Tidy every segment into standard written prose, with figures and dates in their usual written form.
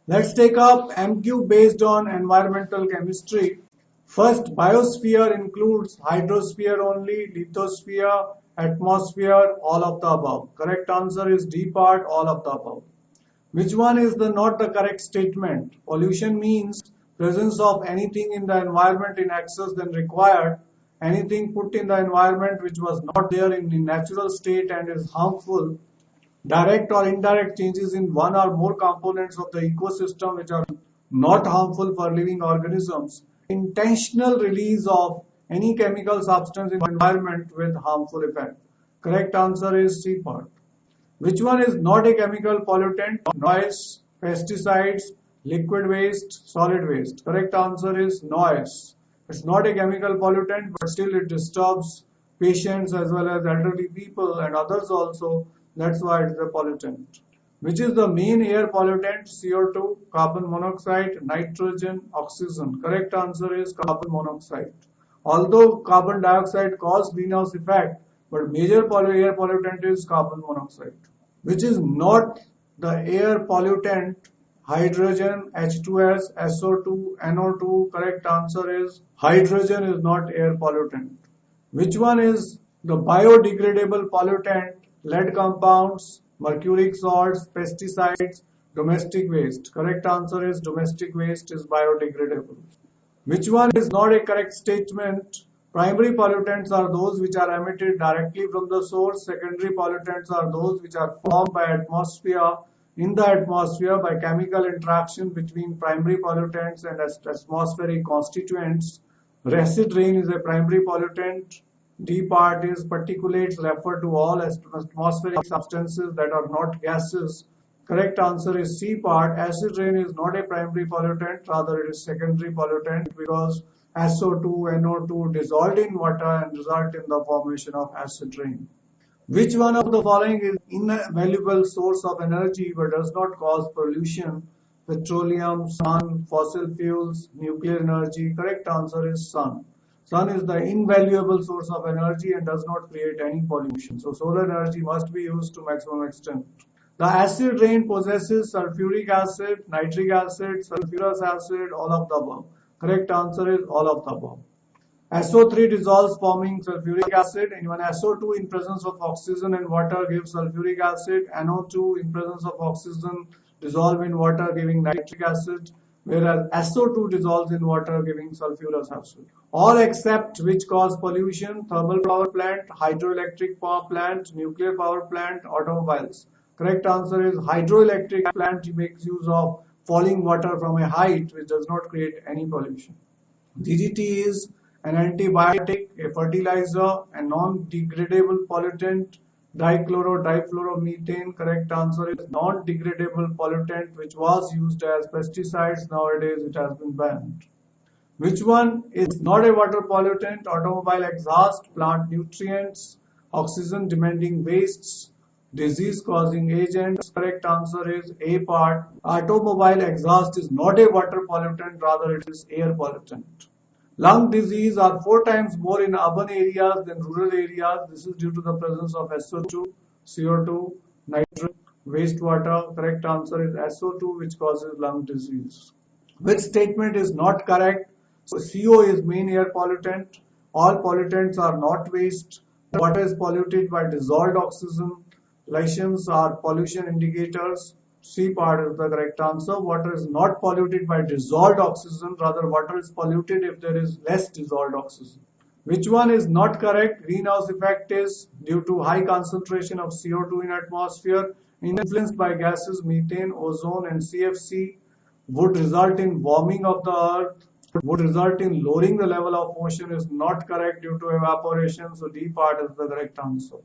Let's take up MQ based on environmental chemistry. First, biosphere includes hydrosphere only, lithosphere, atmosphere, all of the above. Correct answer is D part, all of the above. Which one is not the correct statement? Pollution means presence of anything in the environment in excess than required, anything put in the environment which was not there in the natural state and is harmful, direct or indirect changes in one or more components of the ecosystem which are not harmful for living organisms, intentional release of any chemical substance in the environment with harmful effect. Correct answer is C part. Which one is not a chemical pollutant? Noise, pesticides, liquid waste, solid waste. Correct answer is noise. It's not a chemical pollutant, but still it disturbs patients as well as elderly people and others also. That's why it's a pollutant. Which is the main air pollutant? CO2, carbon monoxide, nitrogen, oxygen. Correct answer is carbon monoxide. Although carbon dioxide causes greenhouse effect, but major air pollutant is carbon monoxide. Which is not the air pollutant? Hydrogen, H2S, SO2, NO2. Correct answer is hydrogen is not air pollutant. Which one is the biodegradable pollutant? Lead compounds, mercuric salts, pesticides, domestic waste. Correct answer is domestic waste is biodegradable. Which one is not a correct statement? Primary pollutants are those which are emitted directly from the source. Secondary pollutants are those which are formed by in the atmosphere by chemical interaction between primary pollutants and atmospheric constituents. Acid rain is a primary pollutant. D part is particulates refer to all atmospheric substances that are not gases. Correct answer is C part. Acid rain is not a primary pollutant, rather it is secondary pollutant because SO2, NO2 dissolved in water and result in the formation of acid rain. Which one of the following is invaluable source of energy but does not cause pollution? Petroleum, sun, fossil fuels, nuclear energy. Correct answer is sun. Sun is the invaluable source of energy and does not create any pollution. So solar energy must be used to maximum extent. The acid rain possesses sulfuric acid, nitric acid, sulfurous acid, all of the above. Correct answer is all of the above. SO3 dissolves forming sulfuric acid, and when SO2 in presence of oxygen and water gives sulfuric acid, NO2 in presence of oxygen dissolve in water giving nitric acid, whereas SO2 dissolves in water giving sulfurous acid. All except which cause pollution: thermal power plant, hydroelectric power plant, nuclear power plant, automobiles. Correct answer is hydroelectric plant makes use of falling water from a height which does not create any pollution. DDT is an antibiotic, a fertilizer, a non-degradable pollutant, difluoromethane. Correct answer is non-degradable pollutant which was used as pesticides. Nowadays it has been banned. Which one is not a water pollutant? Automobile exhaust, plant nutrients, oxygen demanding wastes, disease causing agents. Correct answer is A part. Automobile exhaust is not a water pollutant, rather it is air pollutant. Lung disease are 4 times more in urban areas than rural areas. This is due to the presence of SO2, CO2, nitrogen, wastewater. Correct answer is SO2 which causes lung disease. Which statement is not correct? So CO is main air pollutant. All pollutants are not waste. Water is polluted by dissolved oxygen. Lichens are pollution indicators. C part is the correct answer. Water is not polluted by dissolved oxygen, rather water is polluted if there is less dissolved oxygen. Which one is not correct? Greenhouse effect is due to high concentration of CO2 in atmosphere, influenced by gases methane, ozone and CFC, would result in warming of the earth, would result in lowering the level of ocean is not correct due to evaporation. So D part is the correct answer.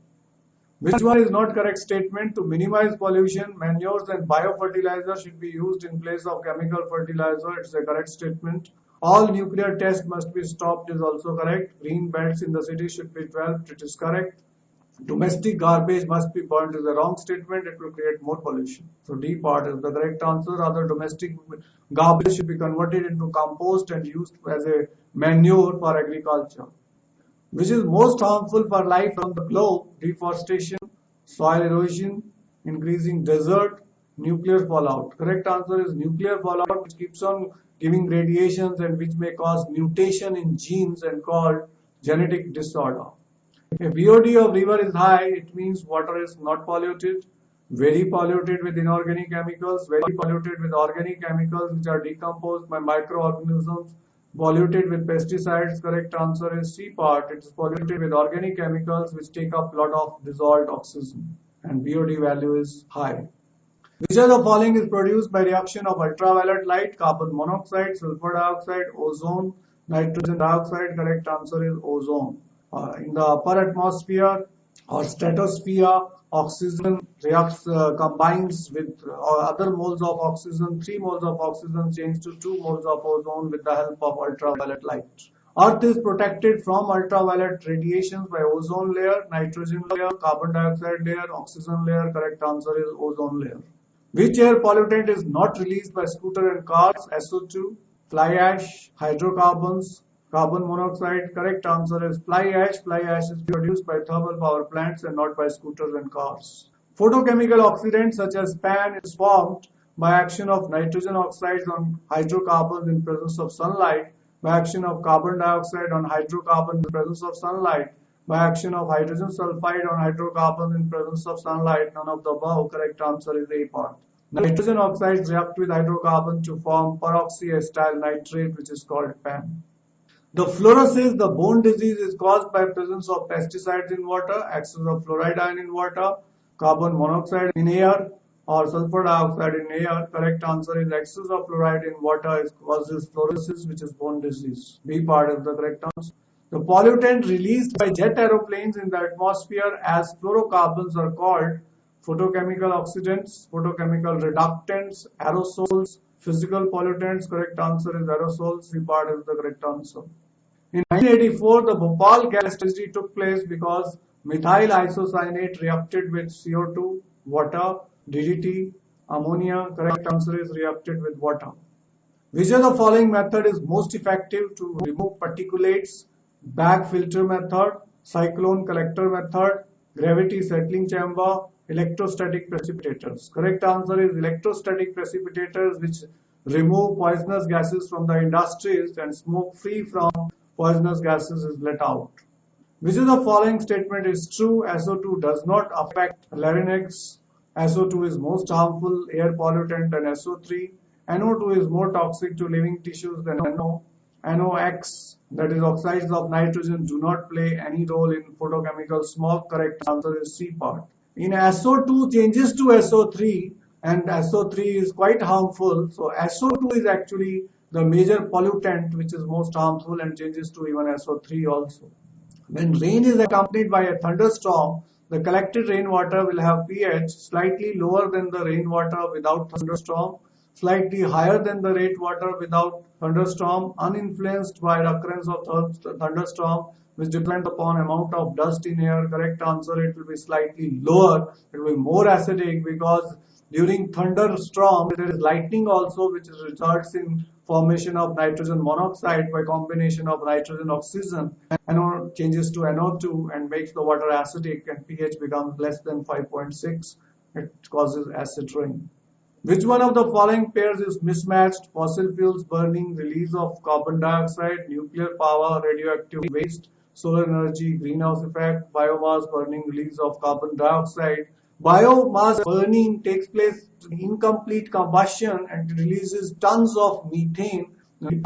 Which one is not correct statement? To minimize pollution, manures and biofertilizer should be used in place of chemical fertilizer. It's a correct statement. All nuclear tests must be stopped is also correct. Green belts in the city should be developed. It is correct. Domestic garbage must be burnt is a wrong statement. It will create more pollution. So D part is the correct answer. Rather, domestic garbage should be converted into compost and used as a manure for agriculture. Which is most harmful for life on the globe? Deforestation, soil erosion, increasing desert, Nuclear fallout. Correct answer is nuclear fallout, which keeps on giving radiations and which may cause mutation in genes and called genetic disorder. If VOD of river is high, it means water is not polluted, very polluted with inorganic chemicals, very polluted with organic chemicals which are decomposed by microorganisms, polluted with pesticides. Correct answer is C part. It is polluted with organic chemicals which take up a lot of dissolved oxygen, and VOD value is high. Which of the following is produced by reaction of ultraviolet light, carbon monoxide, sulfur dioxide, ozone, nitrogen dioxide? Correct answer is ozone. In the upper atmosphere or stratosphere, oxygen reacts, combines with other moles of oxygen. 3 moles of oxygen change to 2 moles of ozone with the help of ultraviolet light. Earth is protected from ultraviolet radiations by ozone layer, nitrogen layer, carbon dioxide layer, oxygen layer. Correct answer is ozone layer. Which air pollutant is not released by scooter and cars? SO2, fly ash, hydrocarbons, carbon monoxide. Correct answer is fly ash. Fly ash is produced by thermal power plants and not by scooters and cars. Photochemical oxidants such as PAN is formed by action of nitrogen oxides on hydrocarbons in presence of sunlight, by action of carbon dioxide on hydrocarbon in presence of sunlight, by action of hydrogen sulfide on hydrocarbons in presence of sunlight. None of the above. Correct answer is A part. Nitrogen oxides react with hydrocarbon to form peroxyacetyl nitrate, which is called PAN. The fluorosis, the bone disease, is caused by presence of pesticides in water, excess of fluoride ion in water, carbon monoxide in air, or sulfur dioxide in air. Correct answer is excess of fluoride in water causes fluorosis, which is bone disease. B part is the correct answer. The pollutant released by jet aeroplanes in the atmosphere as fluorocarbons are called photochemical oxidants, photochemical reductants, aerosols, physical pollutants. Correct answer is aerosols. C part is the correct answer. In 1984, the Bhopal gas tragedy took place because methyl isocyanate reacted with CO2, water, DDT, ammonia. Correct answer is reacted with water. Which of the following method is most effective to remove particulates? Bag filter method, cyclone collector method, gravity settling chamber, electrostatic precipitators. Correct answer is electrostatic precipitators, which remove poisonous gases from the industries, and smoke free from poisonous gases is let out. Which of the following statement is true? SO2 does not affect larynx. SO2 is most harmful air pollutant than SO3. NO2 is more toxic to living tissues than NO. NOx, that is oxides of nitrogen, do not play any role in photochemical smoke. Correct answer is C part. In SO2 changes to SO3, and SO3 is quite harmful. So SO2 is actually the major pollutant which is most harmful and changes to even SO3 also. When rain is accompanied by a thunderstorm, the collected rainwater will have pH slightly lower than the rainwater without thunderstorm, slightly higher than the rainwater without thunderstorm, uninfluenced by the occurrence of thunderstorm, which depends upon amount of dust in air. Correct answer, it will be slightly lower. It will be more acidic because during thunderstorm there is lightning also, which results in formation of nitrogen monoxide by combination of nitrogen oxygen. NO changes to NO2 and makes the water acidic, and pH becomes less than 5.6. It causes acid rain. Which one of the following pairs is mismatched? Fossil fuels burning, release of carbon dioxide, nuclear power, radioactive waste, solar energy, greenhouse effect, biomass burning, release of carbon dioxide. Biomass burning takes place in incomplete combustion and releases tons of methane.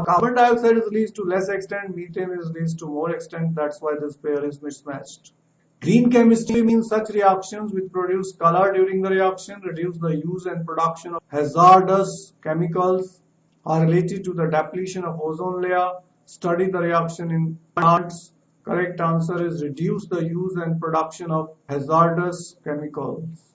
Carbon dioxide is released to less extent, methane is released to more extent. That's why this pair is mismatched. Green chemistry means such reactions which produce color during the reaction, reduce the use and production of hazardous chemicals, are related to the depletion of ozone layer, study the reaction in plants. Correct answer is reduce the use and production of hazardous chemicals.